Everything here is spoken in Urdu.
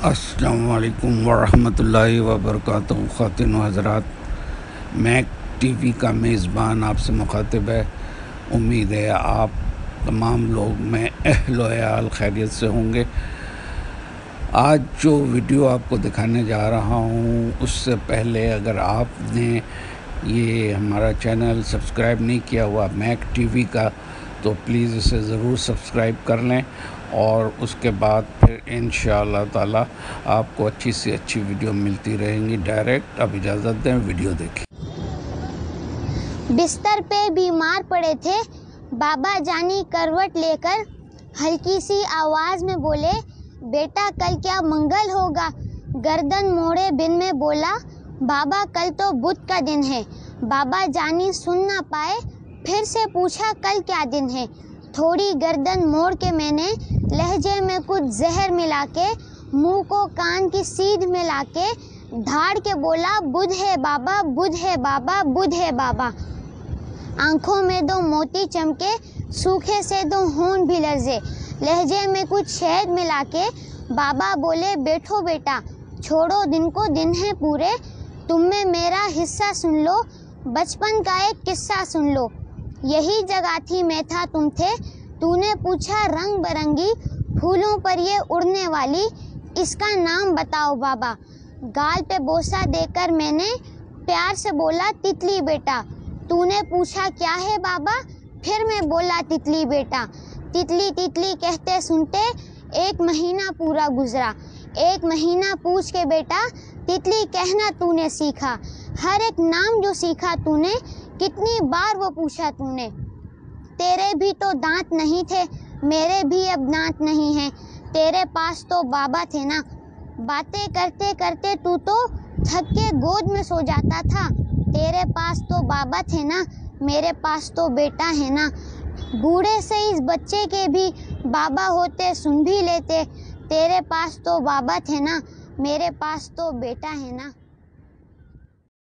السلام علیکم ورحمۃ اللہ وبرکاتہ۔ خواتین و حضرات، میک ٹی وی کا میزبان آپ سے مخاطب ہے۔ امید ہے آپ تمام لوگ میں اہل و عیال خیریت سے ہوں گے۔ آج جو ویڈیو آپ کو دکھانے جا رہا ہوں، اس سے پہلے اگر آپ نے یہ ہمارا چینل سبسکرائب نہیں کیا ہوا میک ٹی وی کا، تو پلیز اسے ضرور سبسکرائب کر لیں، اور اس کے بعد پھر انشاءاللہ تعالی آپ کو اچھی سے اچھی ویڈیو ملتی رہیں گی ڈائریکٹ۔ اب اجازت دیں، ویڈیو دیکھیں۔ بستر پہ بیمار پڑے تھے بابا جانی، کروٹ لے کر ہلکی سی آواز میں بولے، بیٹا کل کیا منگل ہوگا؟ گردن موڑے بن میں بولا، بابا کل تو بدھ کا دن ہے۔ بابا جانی سن نہ پائے، پھر سے پوچھا کل کیا دن ہے؟ تھوڑی گردن موڑ کے میں نے لہجے میں کچھ زہر ملا کے، منہ کو کان کی سیدھ میں لا کے دھاڑ کے بولا، بدھ ہے بابا، بدھ ہے بابا، بدھ ہے بابا۔ آنکھوں میں دو موتی چمکے، سوکھے سے دو ہون بھی لرزے۔ لہجے میں کچھ شہد ملا کے بابا بولے، بیٹھو بیٹا، چھوڑو دن کو، دن ہے پورے، تم میں میرا حصہ سن لو، بچپن کا ایک قصہ سن لو۔ یہی جگہ تھی، میں تھا، تم تھے، تو نے پوچھا رنگ برنگی پھولوں پر یہ اڑنے والی، اس کا نام بتاؤ بابا۔ گال پہ بوسہ دے کر میں نے پیار سے بولا، تتلی بیٹا۔ تو نے پوچھا کیا ہے بابا؟ پھر میں بولا، تتلی بیٹا۔ تتلی تتلی کہتے سنتے 1 مہینہ پورا گزرا۔ 1 مہینہ پوچھ کے بیٹا تتلی کہنا تو نے سیکھا۔ ہر ایک نام جو سیکھا تو نے، کتنی بار وہ پوچھا تو نے۔ تیرے بھی تو دانت نہیں تھے، میرے بھی اب دانت نہیں ہیں، تیرے پاس تو بابا تھے نا۔ باتیں کرتے کرتے تو تھک کے گود میں سو جاتا تھا، تیرے پاس تو بابا تھے نا، میرے پاس تو بیٹا ہے نا۔ بوڑھے سے اس بچے کے بھی بابا ہوتے، سن بھی لیتے، تیرے پاس تو بابا تھے نا، میرے پاس تو بیٹا ہے نا۔